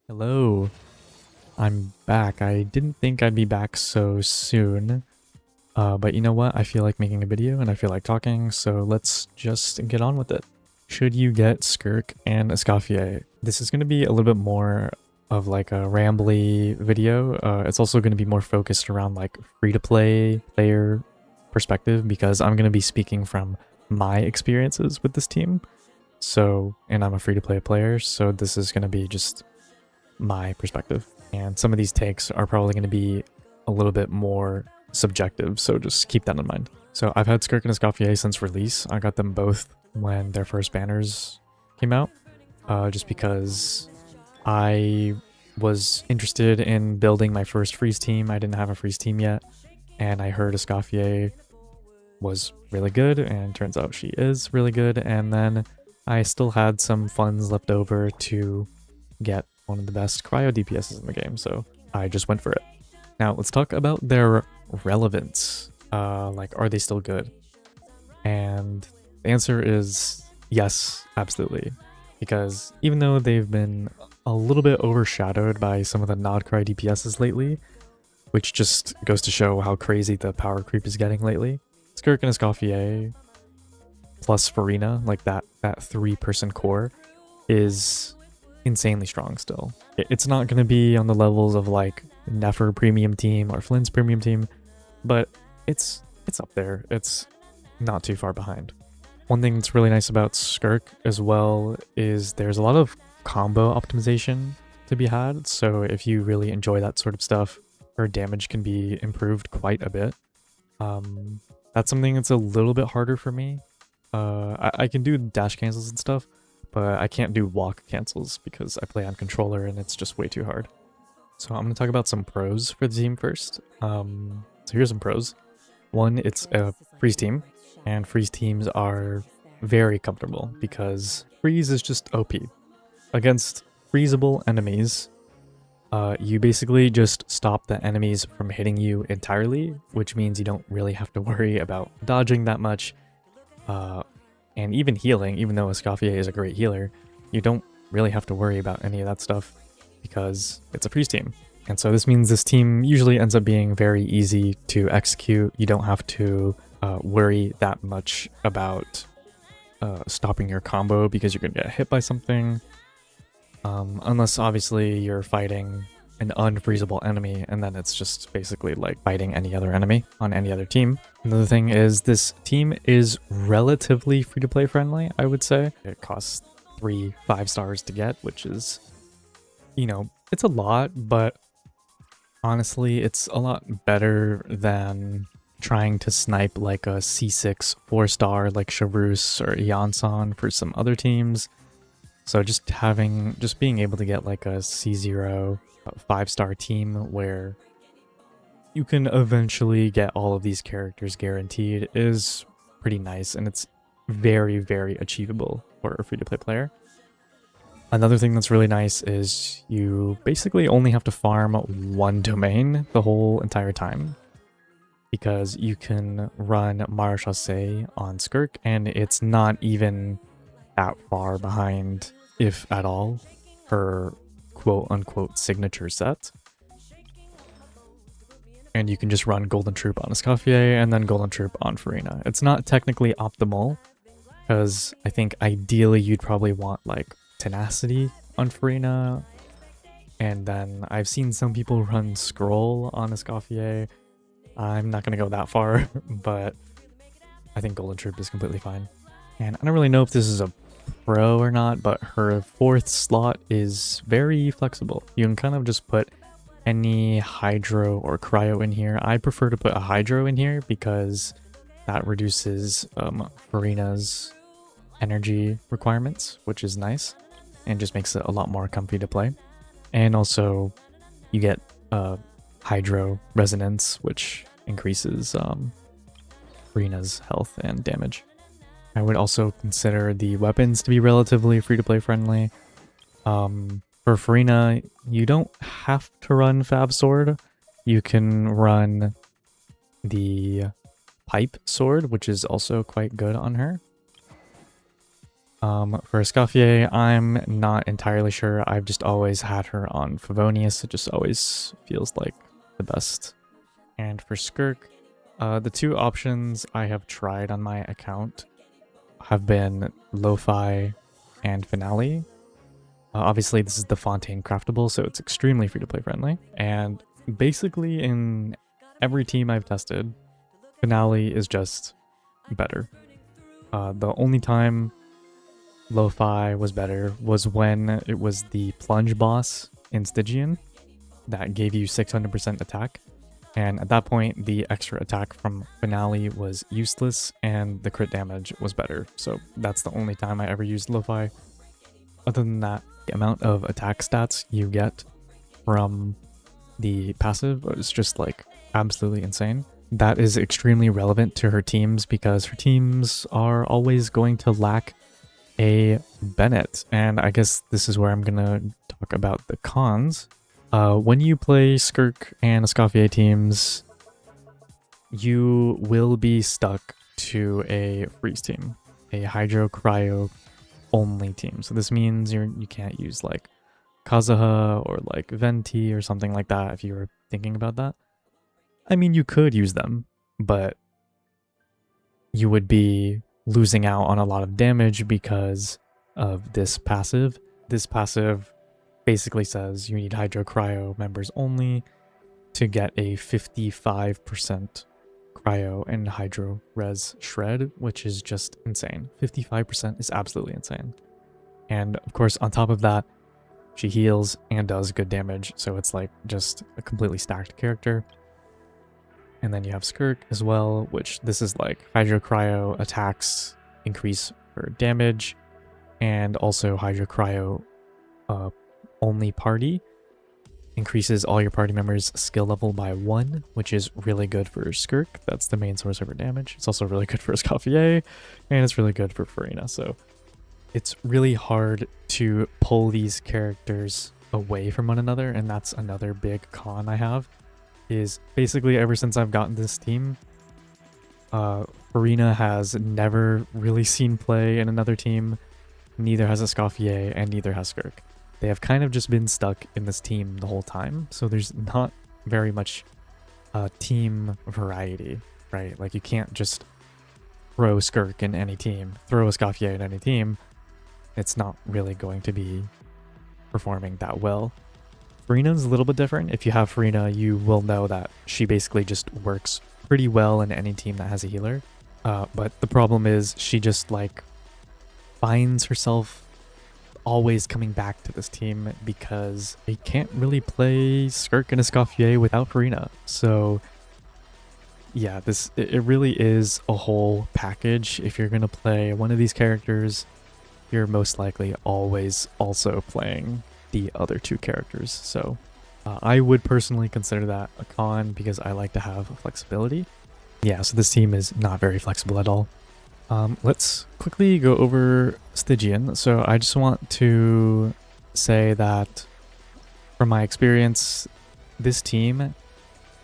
Hello, I'm back. I didn't think I'd be back so soon, but you know what? I feel like making a video and I feel like talking, so let's just get on with it. Should you get Skirk and Escoffier? This is going to be a little bit more of like a rambly video. It's also going to be more focused around like free-to-play player perspective because I'm going to be speaking from my experiences with this team. And I'm a free-to-play player, so this is going to be just my perspective. And some of these takes are probably going to be a little bit more subjective, so just keep that in mind. So I've had Skirk and Escoffier since release. I got them both when their first banners came out, just because I was interested in building my first freeze team. I didn't have a freeze team yet, and I heard Escoffier was really good, and turns out she is really good, and then I still had some funds left over to get one of the best cryo DPSs in the game, so I just went for it. Now let's talk about their relevance. Like, are they still good? And the answer is yes, absolutely. Because even though they've been a little bit overshadowed by some of the not cry DPSs lately, which just goes to show how crazy the power creep is getting lately, Skirk and Escoffier plus Farina, like that 3-person core, is insanely strong still. It's not going to be on the levels of like Nefer premium team or Flynn's premium team, but it's up there. It's not too far behind. One thing that's really nice about Skirk as well is there's a lot of combo optimization to be had, so if you really enjoy that sort of stuff, her damage can be improved quite a bit. That's something that's a little bit harder for me. I can do dash cancels and stuff, but I can't do walk cancels because I play on controller and it's just way too hard. So I'm going to talk about some pros for the team first. So here's some pros. One, it's a freeze team, and freeze teams are very comfortable because freeze is just OP. Against freezable enemies, you basically just stop the enemies from hitting you entirely, which means you don't really have to worry about dodging that much. And even healing, even though Escoffier is a great healer, you don't really have to worry about any of that stuff because it's a freeze team. And so this means this team usually ends up being very easy to execute. You don't have to worry that much about stopping your combo because you're going to get hit by something. Unless obviously you're fighting an unfreezable enemy, and then it's just basically like fighting any other enemy on any other team. Another thing is this team is relatively free-to-play friendly, I would say. It costs 3-5 stars to get, which is, you know, it's a lot, but honestly, it's a lot better than trying to snipe like a C6 4-star like Shavrus or Yansan for some other teams. So just being able to get like a C0 5-star team where you can eventually get all of these characters guaranteed is pretty nice, and it's very, very achievable for a free-to-play player. Another thing that's really nice is you basically only have to farm one domain the whole entire time, because you can run Marechaussee on Skirk, and it's not even that far behind, if at all, her quote-unquote signature set. And you can just run Golden Troop on Escoffier and then Golden Troop on Farina. It's not technically optimal, because I think ideally you'd probably want like Tenacity on Farina, and then I've seen some people run Scroll on Escoffier. I'm not going to go that far, but I think Golden Troop is completely fine. And I don't really know if this is a pro or not, but her 4th slot is very flexible. You can kind of just put any hydro or cryo in here. I prefer to put a hydro in here because that reduces Farina's energy requirements, which is nice and just makes it a lot more comfy to play. And also you get hydro resonance, which increases Farina's health and damage. I would also consider the weapons to be relatively free-to-play friendly. For Farina, you don't have to run Fab Sword. You can run the Pipe Sword, which is also quite good on her. For escoffier, I'm not entirely sure. I've just always had her on Favonius. It just always feels like the best. And for skirk, the two options I have tried on my account have been Lo-Fi and Finale. Obviously, this is the Fontaine craftable, so it's extremely free-to-play friendly. And basically, in every team I've tested, Finale is just better. The only time Lo-Fi was better was when it was the plunge boss in Stygian that gave you 600% attack. And at that point, the extra attack from Finale was useless and the crit damage was better. So that's the only time I ever used Lo-Fi. Other than that, the amount of attack stats you get from the passive is just like absolutely insane. That is extremely relevant to her teams because her teams are always going to lack a Bennett. And I guess this is where I'm gonna talk about the cons. When you play skirk and escoffier teams, you will be stuck to a freeze team, a hydro cryo only team. So this means you can't use like Kazuha or like Venti or something like that if you were thinking about that. I mean, you could use them, but you would be losing out on a lot of damage because of this passive. This passive basically says you need hydro cryo members only to get a 55% cryo and hydro res shred, which is just insane. 55% is absolutely insane. And of course, on top of that, she heals and does good damage, so it's like just a completely stacked character. And then you have skirk as well, which this is like hydro cryo attacks increase for damage, and also hydro cryo only party increases all your party members' skill level by 1, which is really good for skirk. That's the main source of her damage. It's also really good for escoffier, and it's really good for Farina. So it's really hard to pull these characters away from one another, and that's another big con I have. Is basically ever since I've gotten this team, Farina has never really seen play in another team, neither has escoffier, and neither has skirk. They have kind of just been stuck in this team the whole time, so there's not very much team variety, right? Like you can't just throw skirk in any team, throw escoffier in any team. It's not really going to be performing that well. Farina's a little bit different. If you have Farina, you will know that she basically just works pretty well in any team that has a healer. But the problem is she just like finds herself always coming back to this team because they can't really play skirk and escoffier without Farina. So yeah, it really is a whole package. If you're gonna play one of these characters, you're most likely always also playing the other two characters. So I would personally consider that a con because I like to have flexibility. Yeah, so this team is not very flexible at all. Let's quickly go over Stygian. So I just want to say that from my experience, this team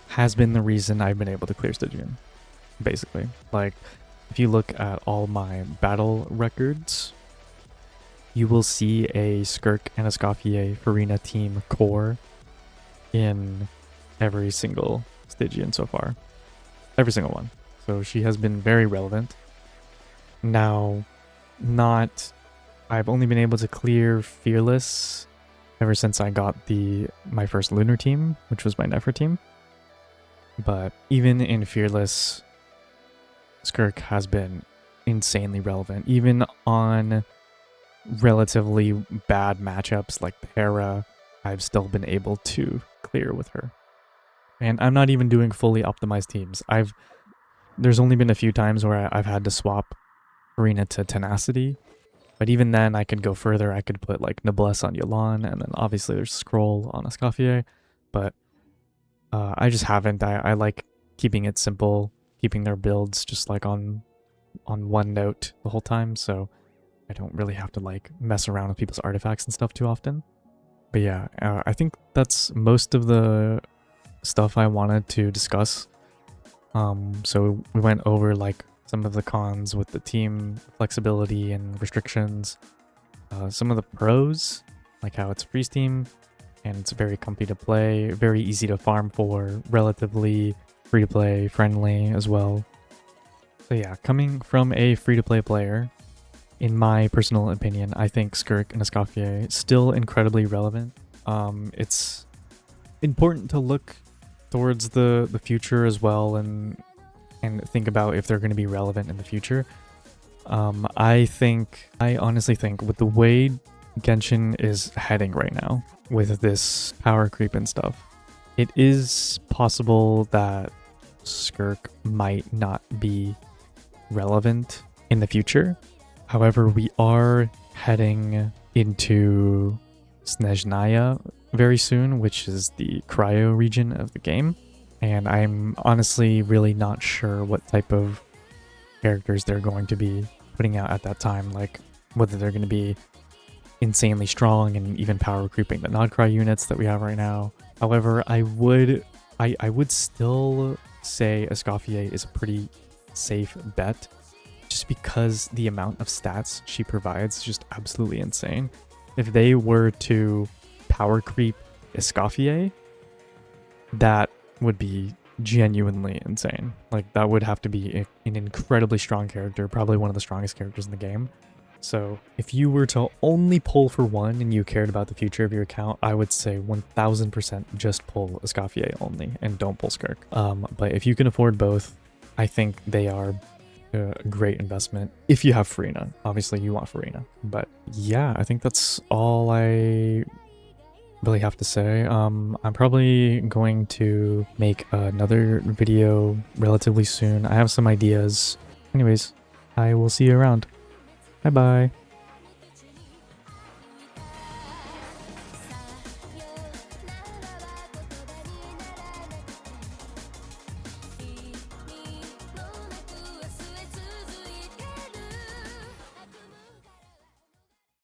has been the reason I've been able to clear Stygian, basically. Like, if you look at all my battle records, you will see a skirk and escoffier Farina team core in every single Stygian so far. Every single one. So she has been very relevant. Now, I've only been able to clear Fearless ever since I got my first Lunar team, which was my Nefer team. But even in Fearless, skirk has been insanely relevant. Even on relatively bad matchups like Hera, I've still been able to clear with her. And I'm not even doing fully optimized teams. There's only been a few times where I've had to swap Farina to Tenacity, but even then I could go further. I could put like Noblesse on Yolan, and then obviously there's Scroll on Escoffier, but I just haven't. I like keeping it simple, keeping their builds just like on one note the whole time, so I don't really have to like mess around with people's artifacts and stuff too often. But yeah, I think that's most of the stuff I wanted to discuss. So we went over like some of the cons with the team flexibility and restrictions. Some of the pros, like how it's free Steam and it's very comfy to play, very easy to farm for, relatively free to play, friendly as well. So yeah, coming from a free to play player, in my personal opinion, I think Skirk and Escoffier still incredibly relevant. It's important to look towards the future as well and think about if they're going to be relevant in the future. I honestly think with the way Genshin is heading right now, with this power creep and stuff, it is possible that Skirk might not be relevant in the future. However, we are heading into Snezhnaya very soon, which is the cryo region of the game. And I'm honestly really not sure what type of characters they're going to be putting out at that time, like whether they're going to be insanely strong and even power creeping the Nodcry units that we have right now. However, I would still say Escoffier is a pretty safe bet, just because the amount of stats she provides is just absolutely insane. If they were to power creep Escoffier, that would be genuinely insane. Like, that would have to be an incredibly strong character, probably one of the strongest characters in the game. So if you were to only pull for one and you cared about the future of your account, I would say 1000% just pull Escoffier only and don't pull Skirk. But if you can afford both, I think they are a great investment if you have Farina. Obviously you want Farina, but yeah, I think that's all I really have to say. I'm probably going to make another video relatively soon. I have some ideas. Anyways, I will see you around. Bye bye.